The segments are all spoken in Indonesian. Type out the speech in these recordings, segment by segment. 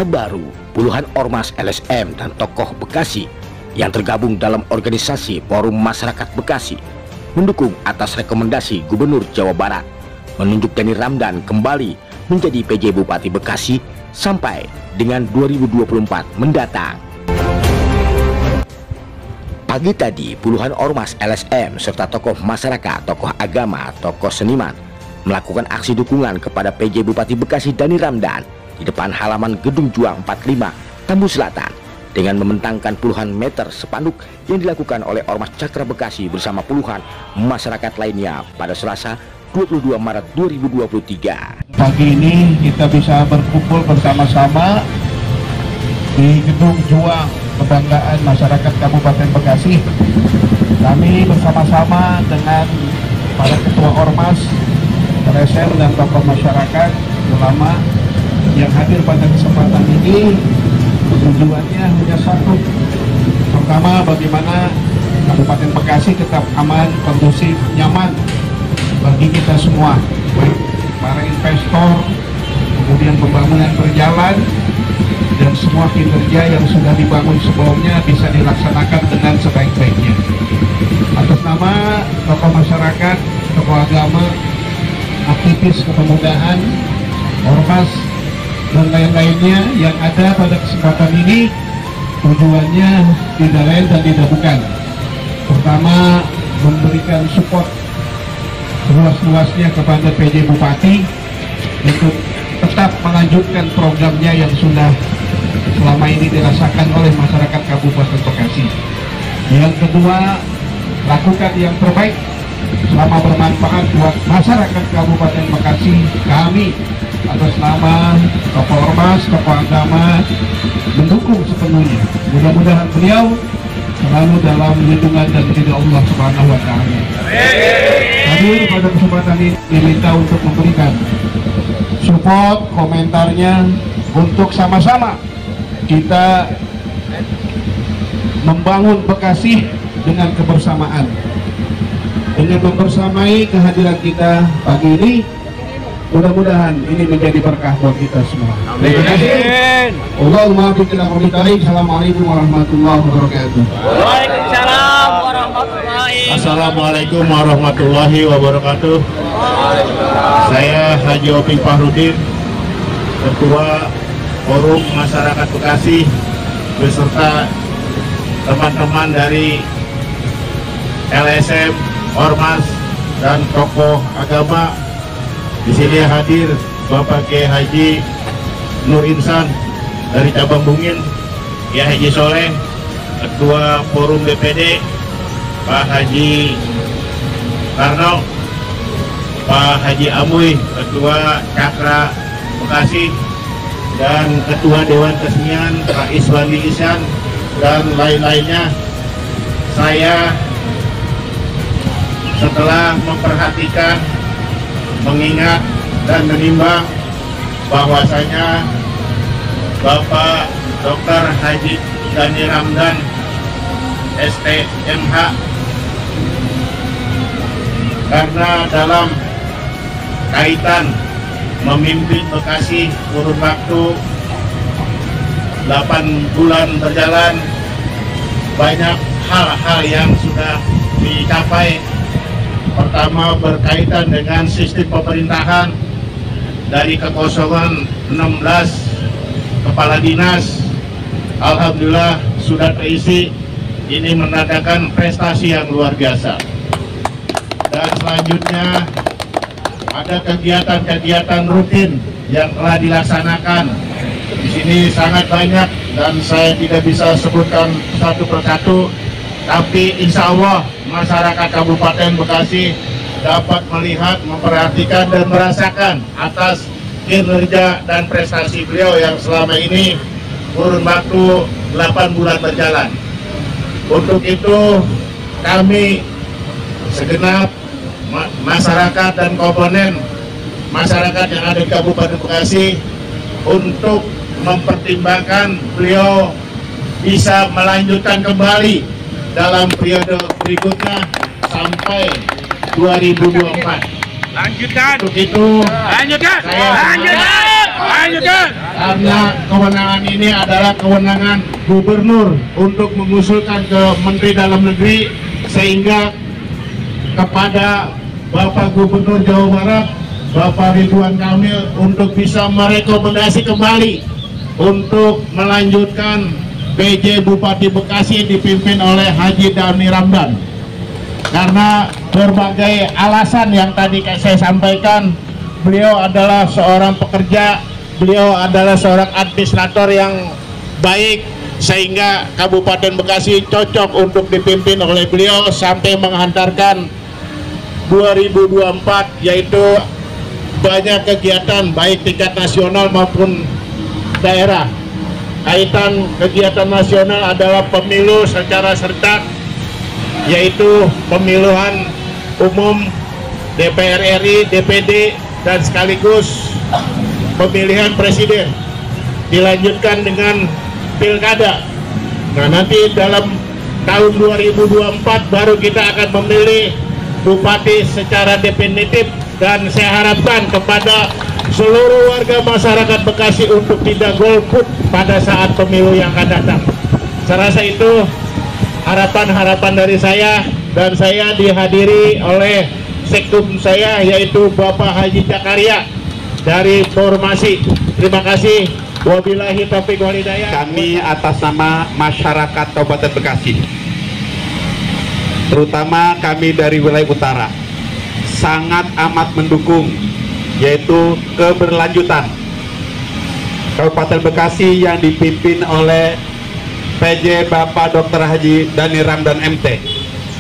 baru, puluhan ormas LSM dan tokoh Bekasi yang tergabung dalam organisasi Forum Masyarakat Bekasi mendukung atas rekomendasi Gubernur Jawa Barat menunjuk Dani Ramdan kembali menjadi PJ Bupati Bekasi sampai dengan 2024 mendatang. Pagi tadi, puluhan ormas LSM serta tokoh masyarakat, tokoh agama, tokoh seniman melakukan aksi dukungan kepada PJ Bupati Bekasi Dani Ramdan di depan halaman Gedung Juang 45, Tambu Selatan dengan membentangkan puluhan meter spanduk yang dilakukan oleh Ormas Cakra Bekasi bersama puluhan masyarakat lainnya pada Selasa 22 Maret 2023. Pagi ini kita bisa berkumpul bersama-sama di Gedung Juang Kebanggaan Masyarakat Kabupaten Bekasi. Kami bersama-sama dengan para ketua ormas, LSM dan tokoh masyarakat, ulama yang hadir pada kesempatan ini. Tujuannya hanya satu. Pertama, bagaimana Kabupaten Bekasi tetap aman, kondusif, nyaman bagi kita semua, baik para investor, kemudian pembangunan berjalan, dan semua kinerja yang sudah dibangun sebelumnya bisa dilaksanakan dengan sebaik-baiknya. Atas nama tokoh masyarakat, tokoh agama, aktivis kepemudaan, ormas, dan lain-lainnya yang ada pada kesempatan ini, tujuannya tidak lain dan tidak bukan. Pertama, memberikan support luas-luasnya kepada PJ Bupati untuk tetap melanjutkan programnya yang sudah selama ini dirasakan oleh masyarakat Kabupaten Bekasi. Yang kedua, lakukan yang terbaik selama bermanfaat buat masyarakat Kabupaten Bekasi. Kami atas nama tokoh ormas, tokoh agama mendukung sepenuhnya. Mudah-mudahan beliau selalu dalam lindungan dan ridha Allah Subhanahu wa Ta'ala. Hadir pada kesempatan ini diminta untuk memberikan support, komentarnya untuk sama-sama kita membangun Bekasi dengan kebersamaan. Dengan membersamai kehadiran kita pagi ini, mudah-mudahan ini menjadi berkah buat kita semua. Amin. Allahumma biqina qaulika. Assalamualaikum warahmatullahi wabarakatuh. Waalaikumsalam warahmatullahi. Assalamualaikum warahmatullahi wabarakatuh. Saya Haji Opik Fahrudin, Ketua Forum Masyarakat Bekasi beserta teman-teman dari LSM, ormas, dan tokoh agama. Di sini hadir Bapak Kiai Haji Nur Insan dari cabang Bungin, Kiai Haji Soleh, Ketua Forum BPD, Pak Haji Karno, Pak Haji Amuy, Ketua Cakra Bekasi, dan Ketua Dewan Kesenian Pak Iswandi Isyan, dan lain-lainnya. Saya setelah memperhatikan, mengingat dan menimbang bahwasanya Bapak Dr. Haji Dani Ramdan STMH, karena dalam kaitan memimpin Bekasi kurun waktu 8 bulan berjalan, banyak hal-hal yang sudah dicapai. Pertama, berkaitan dengan sistem pemerintahan dari kekosongan 16 kepala dinas, alhamdulillah sudah terisi. Ini menandakan prestasi yang luar biasa. Dan selanjutnya ada kegiatan-kegiatan rutin yang telah dilaksanakan. Di sini sangat banyak dan saya tidak bisa sebutkan satu persatu, tapi insya Allah masyarakat Kabupaten Bekasi dapat melihat, memperhatikan, dan merasakan atas kinerja dan prestasi beliau yang selama ini kurun waktu 8 bulan berjalan. Untuk itu kami segenap masyarakat dan komponen masyarakat yang ada di Kabupaten Bekasi untuk mempertimbangkan beliau bisa melanjutkan kembali dalam periode berikutnya sampai 2024. Lanjutkan. Untuk itu Lanjutkan. saya Lanjutkan. Karena kewenangan ini adalah kewenangan gubernur untuk mengusulkan ke Menteri Dalam Negeri, sehingga kepada Bapak Gubernur Jawa Barat, Bapak Ridwan Kamil, untuk bisa merekomendasi kembali untuk melanjutkan PJ Bupati Bekasi dipimpin oleh Haji Dani Ramdan. Karena berbagai alasan yang tadi saya sampaikan, beliau adalah seorang pekerja, beliau adalah seorang administrator yang baik, sehingga Kabupaten Bekasi cocok untuk dipimpin oleh beliau sampai menghantarkan 2024, yaitu banyak kegiatan baik tingkat nasional maupun daerah. Kaitan kegiatan nasional adalah pemilu secara serentak, yaitu pemilihan umum DPR RI, DPD, dan sekaligus pemilihan presiden. Dilanjutkan dengan pilkada. Nah, nanti dalam tahun 2024 baru kita akan memilih bupati secara definitif, dan saya harapkan kepada seluruh warga masyarakat Bekasi untuk tidak golput pada saat pemilu yang akan datang. Saya rasa itu harapan-harapan dari saya, dan saya dihadiri oleh sektum saya, yaitu Bapak Haji Jakaria dari Formasi. Terima kasih. Wabillahi taufiq wal hidayah. Kami atas nama masyarakat Kabupaten Bekasi, terutama kami dari wilayah utara, sangat amat mendukung yaitu keberlanjutan Kabupaten Bekasi yang dipimpin oleh PJ Bapak Dr. Haji Dani Ramdan MT,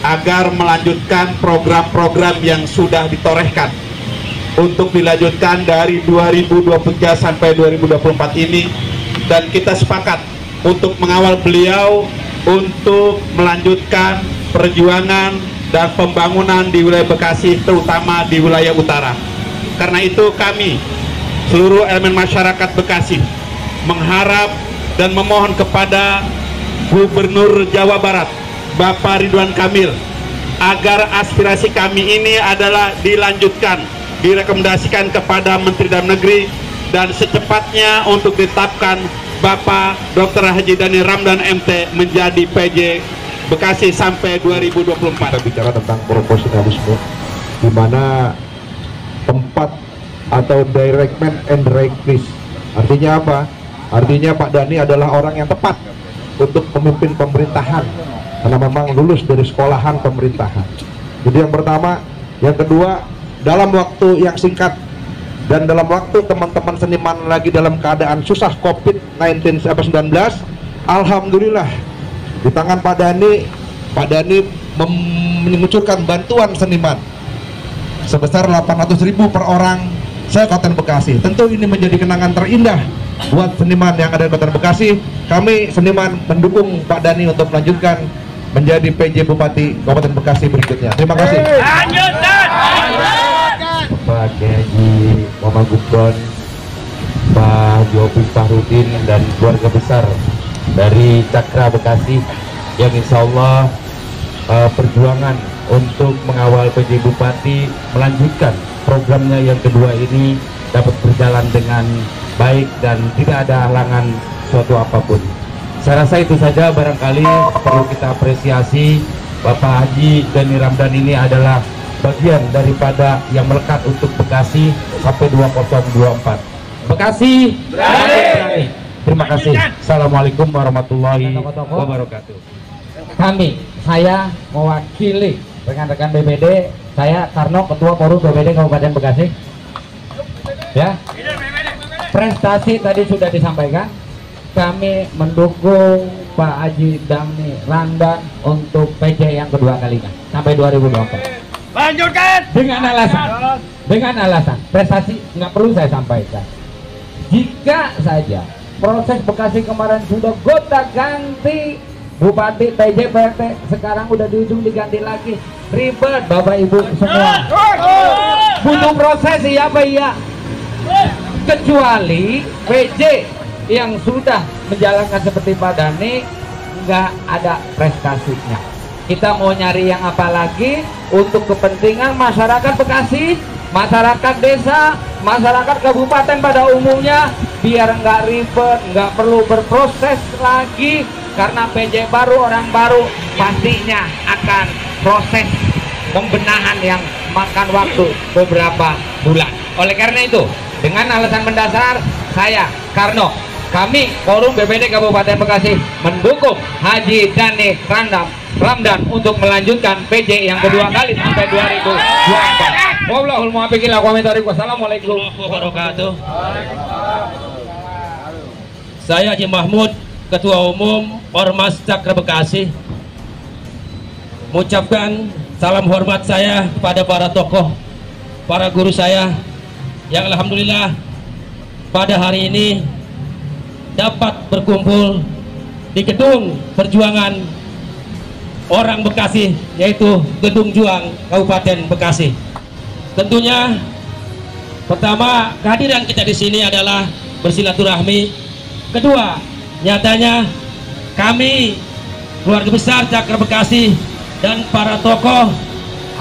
agar melanjutkan program-program yang sudah ditorehkan untuk dilanjutkan dari 2023 sampai 2024 ini. Dan kita sepakat untuk mengawal beliau untuk melanjutkan perjuangan dan pembangunan di wilayah Bekasi, terutama di wilayah utara. Karena itu kami, seluruh elemen masyarakat Bekasi, mengharap dan memohon kepada Gubernur Jawa Barat, Bapak Ridwan Kamil, agar aspirasi kami ini adalah dilanjutkan, direkomendasikan kepada Menteri Dalam Negeri, dan secepatnya untuk ditetapkan Bapak Dr. Haji Dani Ramdan MT menjadi PJ Bekasi sampai 2024. Kita bicara tentang proporsionalisme, di mana tempat atau direct man and direct place. Artinya apa? Artinya Pak Dani adalah orang yang tepat untuk memimpin pemerintahan, karena memang lulus dari sekolahan pemerintahan. Jadi yang pertama. Yang kedua, dalam waktu yang singkat dan dalam waktu teman-teman seniman lagi dalam keadaan susah COVID-19 alhamdulillah di tangan Pak Dani mengucurkan bantuan seniman sebesar 800.000 per orang se-Kabupaten Bekasi. Tentu ini menjadi kenangan terindah buat seniman yang ada di Kabupaten Bekasi. Kami seniman mendukung Pak Dani untuk melanjutkan menjadi PJ Bupati Kabupaten Bekasi berikutnya. Terima kasih. Pak Haji Muhammad Gubron, Pak Jopi Fahrudin, dan keluarga besar dari Cakra Bekasi yang insya Allah perjuangan untuk mengawal PJ Bupati melanjutkan programnya yang kedua ini dapat berjalan dengan baik dan tidak ada halangan suatu apapun. Saya rasa itu saja barangkali perlu kita apresiasi. Bapak Haji Dani Ramdan ini adalah bagian daripada yang melekat untuk Bekasi sampai 2024. Bekasi berani. Terima kasih. Assalamualaikum warahmatullahi wabarakatuh. Saya mewakili rekan-rekan BPD, saya Karno, Ketua Forum BPD Kabupaten Bekasi. Ya, prestasi tadi sudah disampaikan. Kami mendukung Pak Haji Dani Ramdan untuk PJ yang kedua kalinya sampai 2024. Lanjutkan. Dengan alasan prestasi nggak perlu saya sampaikan. Jika saja proses Bekasi kemarin sudah gonta-ganti Bupati, PJ, PRT, sekarang udah di ujung diganti lagi, ribet Bapak Ibu semua. Butuh proses, iya Pak, iya. Kecuali PJ yang sudah menjalankan seperti Pak Dani nggak ada prestasinya. Kita mau nyari yang apa lagi untuk kepentingan masyarakat Bekasi, masyarakat desa, masyarakat kabupaten pada umumnya biar nggak ribet, nggak perlu berproses lagi, karena PJ baru, orang baru pastinya akan proses pembenahan yang makan waktu beberapa bulan. Oleh karena itu, dengan alasan mendasar, saya Karno, kami Forum BPD Kabupaten Bekasi mendukung Haji Dani Ramdan untuk melanjutkan PJ yang kedua kali sampai 2024. Wallahul muwaffiq ila aqwamit thoriq. Wassalamualaikum warahmatullahi wabarakatuh. Saya Haji Mahmud, Ketua Umum Ormas Cakra Bekasi, mengucapkan salam hormat saya kepada para tokoh, para guru saya yang alhamdulillah pada hari ini dapat berkumpul di gedung perjuangan orang Bekasi, yaitu Gedung Juang Kabupaten Bekasi. Tentunya pertama, kehadiran kita di sini adalah bersilaturahmi. Kedua, nyatanya kami keluarga besar Cakra Bekasi dan para tokoh,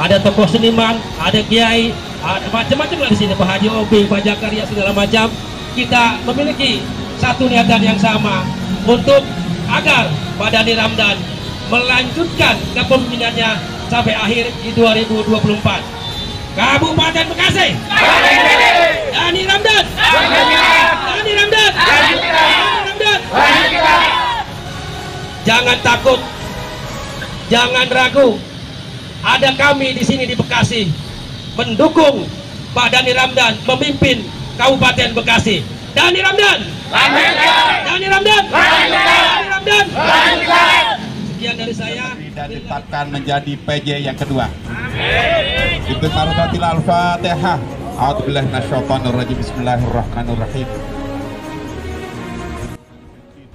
ada tokoh seniman, ada kiai, ada macam-macam lah di sini, Pak Haji Obi, Pak Jakaria, segala macam. Kita memiliki satu niatan yang sama untuk agar Pak Dani Ramdan melanjutkan kepemimpinannya sampai akhir di 2024. Kabupaten Bekasi, Dani Ramdan, Dani Ramdan, jangan takut, jangan ragu. Ada kami di sini di Bekasi mendukung Pak Dani Ramdan memimpin Kabupaten Bekasi. Dani Ramdan, Dani Ramdan, Dani Ramdan. Sekian dari saya. Dan ditetapkan menjadi PJ yang kedua. Al-Fatihah. A'udzubillahi minasyaitonir rajim. Bismillahirrahmanirrahim.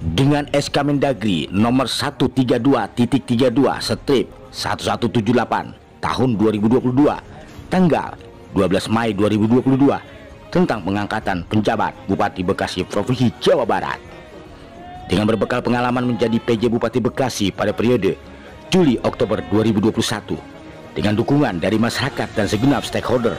Dengan SK Mendagri nomor 132.32/1178 tahun 2022 tanggal 12 Mei 2022 tentang pengangkatan penjabat Bupati Bekasi Provinsi Jawa Barat. Dengan berbekal pengalaman menjadi PJ Bupati Bekasi pada periode Juli-Oktober 2021, dengan dukungan dari masyarakat dan segenap stakeholder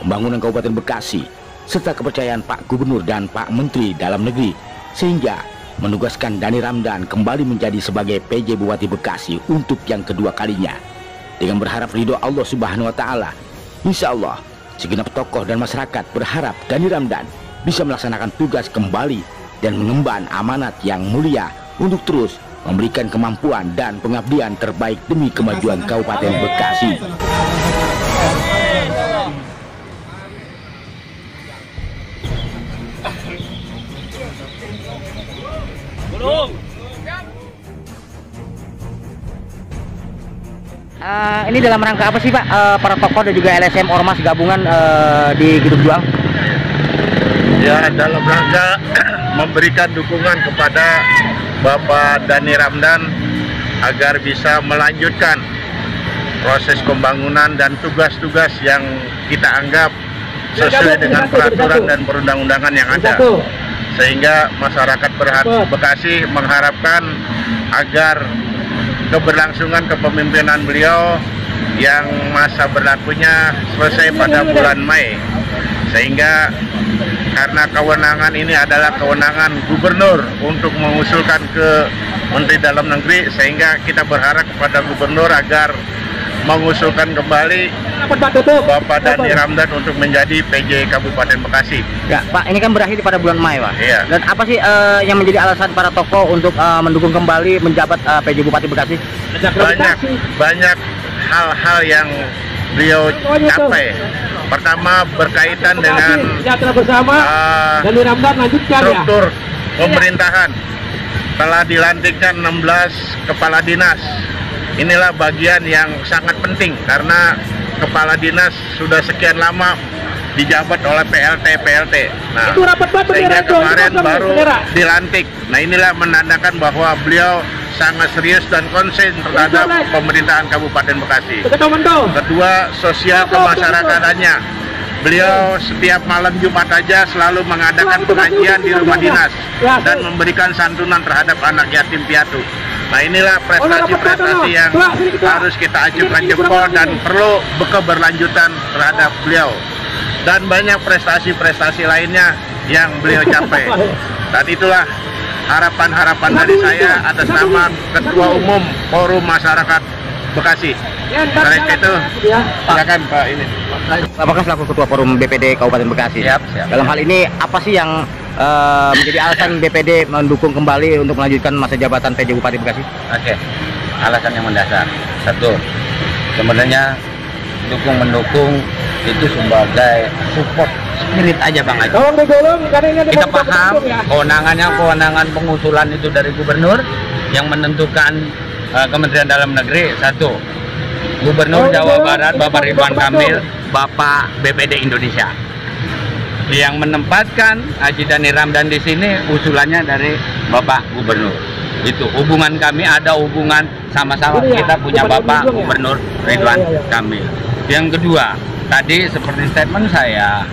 pembangunan Kabupaten Bekasi, serta kepercayaan Pak Gubernur dan Pak Menteri Dalam Negeri, sehingga menugaskan Dani Ramdan kembali menjadi sebagai PJ Bupati Bekasi untuk yang kedua kalinya. Dengan berharap ridho Allah Subhanahu wa Ta'ala, insya Allah segenap tokoh dan masyarakat berharap Dani Ramdan bisa melaksanakan tugas kembali dan mengemban amanat yang mulia untuk terus memberikan kemampuan dan pengabdian terbaik demi kemajuan Kabupaten Bekasi. Ini dalam rangka apa sih Pak, para tokoh dan juga LSM Ormas gabungan di Gedung Juang? Ya, dalam rangka memberikan dukungan kepada Bapak Dani Ramdan agar bisa melanjutkan proses pembangunan dan tugas-tugas yang kita anggap sesuai dengan peraturan dan perundang-undangan yang ada, sehingga masyarakat Bekasi mengharapkan agar keberlangsungan kepemimpinan beliau yang masa berlakunya selesai pada bulan Mei, sehingga karena kewenangan ini adalah kewenangan gubernur untuk mengusulkan ke Menteri Dalam Negeri, sehingga kita berharap kepada gubernur agar mengusulkan kembali Bapak Dani Ramdan untuk menjadi PJ Kabupaten Bekasi. Ya, Pak, ini kan berakhir pada bulan Mei, Pak. Iya. Dan apa sih yang menjadi alasan para tokoh untuk mendukung kembali menjabat PJ Bupati Bekasi? Banyak hal-hal yang beliau capai. Pertama, berkaitan dengan struktur pemerintahan. Telah dilantikkan 16 kepala dinas. Inilah bagian yang sangat penting karena kepala dinas sudah sekian lama dijabat oleh PLT. Nah, sehingga kemarin baru dilantik. Nah, inilah menandakan bahwa beliau sangat serius dan konsen terhadap pemerintahan Kabupaten Bekasi. Kedua, sosial kemasyarakatannya. Beliau setiap malam Jumat aja selalu mengadakan pengajian di rumah dinas dan memberikan santunan terhadap anak yatim piatu. Nah, inilah prestasi-prestasi yang harus kita acungkan jempol dan perlu keberlanjutan terhadap beliau. dan banyak prestasi-prestasi lainnya yang beliau capai. Dan itulah harapan-harapan dari saya atas nama Ketua Umum Forum Masyarakat Bekasi. Selain itu, silakan Pak ini. Apakah selaku Ketua Forum BPD Kabupaten Bekasi? Siap. Dalam hal ini apa sih yang menjadi alasan BPD mendukung kembali untuk melanjutkan masa jabatan PJ Bupati Bekasi? Oke, alasan yang mendasar. Satu, sebenarnya mendukung itu sebagai support spirit aja Bang Haji. Kita paham kewenangan pengusulan itu dari gubernur yang menentukan Kementerian Dalam Negeri. Satu, Gubernur Jawa Barat Bapak Ridwan Kamil, Bapak BPD Indonesia. Yang menempatkan Haji Dhani Ramdan di sini usulannya dari Bapak Gubernur. Itu hubungan kami, ada hubungan sama-sama kita punya Bapak Gubernur Ridwan Kamil. Yang kedua, tadi seperti statement saya,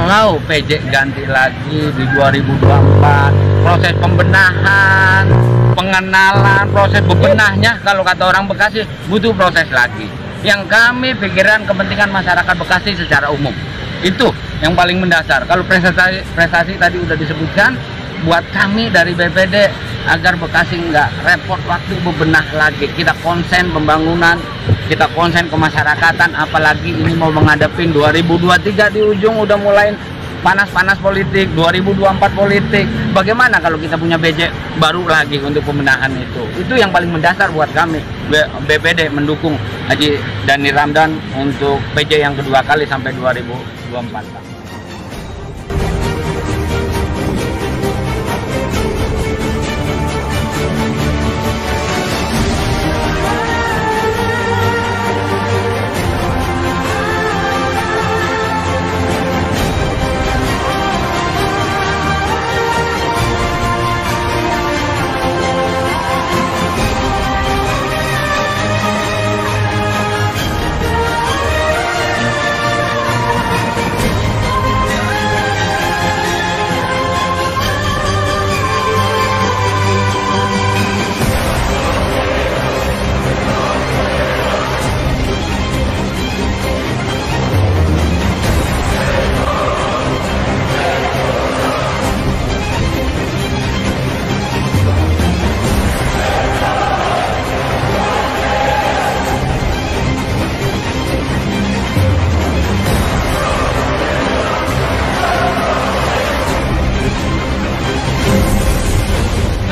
kalau PJ ganti lagi di 2024, proses pembenahan, pengenalan, proses bebenahnya kalau kata orang Bekasi butuh proses lagi. Yang kami pikiran kepentingan masyarakat Bekasi secara umum. Itu yang paling mendasar. Kalau prestasi tadi udah disebutkan, buat kami dari BPD agar Bekasi nggak repot waktu bebenah lagi. Kita konsen pembangunan, kita konsen kemasyarakatan, apalagi ini mau menghadapi 2023 di ujung udah mulai panas-panas politik, 2024 politik. Bagaimana kalau kita punya BJ baru lagi untuk pemenahan itu? Itu yang paling mendasar buat kami. BPD mendukung Haji Dhani Ramdan untuk PJ yang kedua kali sampai 2024.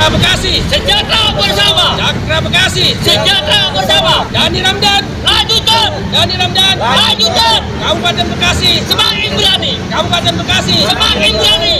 Bekasi sejahtera bersama. Cakra Bekasi sejahtera bersama. Dhani Ramdan lanjutkan. Dhani Ramdan lanjutkan. Kabupaten Bekasi semakin berani. Kabupaten Bekasi semakin berani.